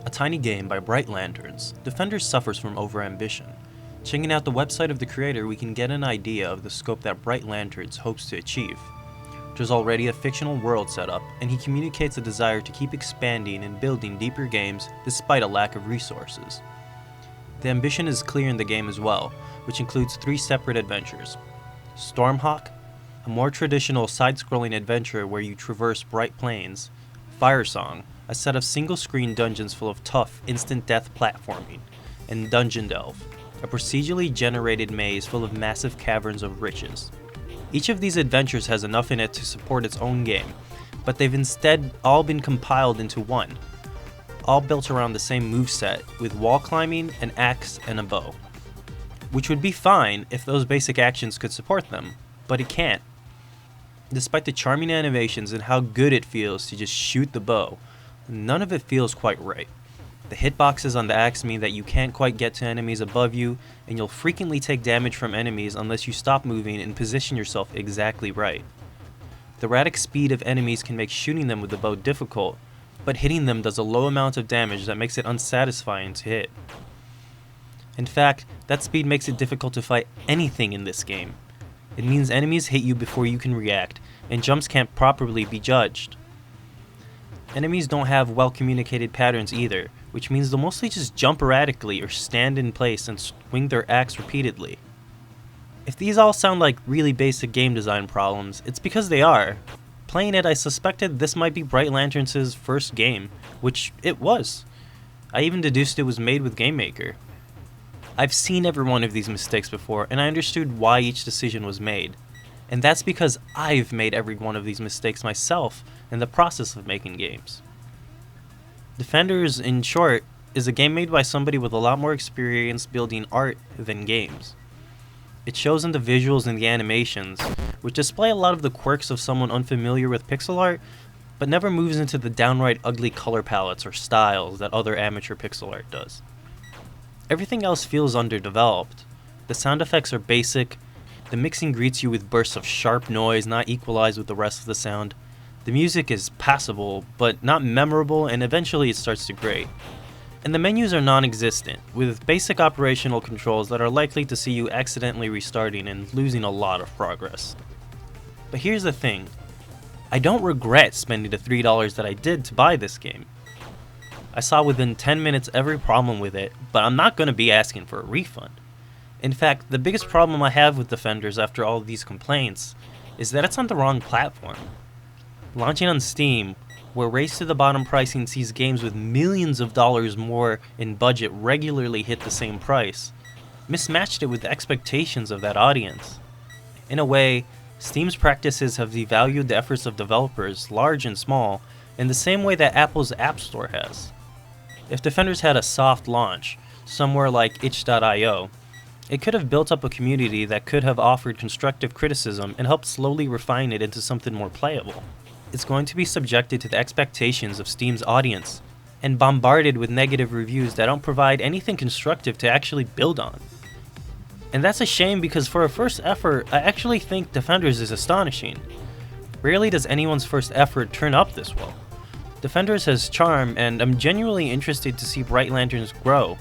A tiny game by Bright Lanterns, Defenders suffers from overambition. Checking out the website of the creator, we can get an idea of the scope that Bright Lanterns hopes to achieve. There's already a fictional world set up, and he communicates a desire to keep expanding and building deeper games despite a lack of resources. The ambition is clear in the game as well, which includes 3 separate adventures. Stormhawk, a more traditional side-scrolling adventure where you traverse bright plains. Firesong, a set of single-screen dungeons full of tough, instant-death platforming. And Dungeon Delve, a procedurally generated maze full of massive caverns of riches. Each of these adventures has enough in it to support its own game, but they've instead all been compiled into one, all built around the same moveset, with wall climbing, an axe, and a bow. Which would be fine if those basic actions could support them, but it can't. Despite the charming animations and how good it feels to just shoot the bow, none of it feels quite right. The hitboxes on the axe mean that you can't quite get to enemies above you, and you'll frequently take damage from enemies unless you stop moving and position yourself exactly right. The erratic speed of enemies can make shooting them with the bow difficult, but hitting them does a low amount of damage that makes it unsatisfying to hit. In fact, that speed makes it difficult to fight anything in this game. It means enemies hit you before you can react, and jumps can't properly be judged. Enemies don't have well-communicated patterns either, which means they'll mostly just jump erratically or stand in place and swing their axe repeatedly. If these all sound like really basic game design problems, it's because they are. Playing it, I suspected this might be Bright Lanterns' first game, which it was. I even deduced it was made with GameMaker. I've seen every one of these mistakes before, and I understood why each decision was made. And that's because I've made every one of these mistakes myself in the process of making games. Defenders, in short, is a game made by somebody with a lot more experience building art than games. It shows in the visuals and the animations, which display a lot of the quirks of someone unfamiliar with pixel art, but never moves into the downright ugly color palettes or styles that other amateur pixel art does. Everything else feels underdeveloped. The sound effects are basic, the mixing greets you with bursts of sharp noise not equalized with the rest of the sound. The music is passable, but not memorable, and eventually it starts to grate. And the menus are non-existent, with basic operational controls that are likely to see you accidentally restarting and losing a lot of progress. But here's the thing, I don't regret spending the $3 that I did to buy this game. I saw within 10 minutes every problem with it, but I'm not going to be asking for a refund. In fact, the biggest problem I have with Defenders after all of these complaints is that it's on the wrong platform. Launching on Steam, where race to the bottom pricing sees games with millions of dollars more in budget regularly hit the same price, mismatched it with the expectations of that audience. In a way, Steam's practices have devalued the efforts of developers, large and small, in the same way that Apple's App Store has. If Defenders had a soft launch, somewhere like itch.io, it could have built up a community that could have offered constructive criticism and helped slowly refine it into something more playable. It's going to be subjected to the expectations of Steam's audience, and bombarded with negative reviews that don't provide anything constructive to actually build on. And that's a shame because for a first effort, I actually think Defenders is astonishing. Rarely does anyone's first effort turn up this well. Defenders has charm, and I'm genuinely interested to see Bright Lanterns grow,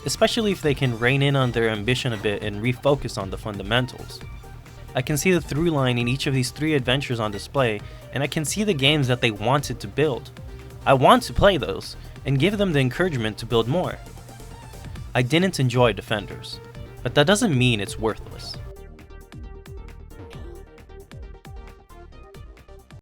especially if they can rein in on their ambition a bit and refocus on the fundamentals. I can see the through line in each of these 3 adventures on display, and I can see the games that they wanted to build. I want to play those, and give them the encouragement to build more. I didn't enjoy Defenders, but that doesn't mean it's worthless.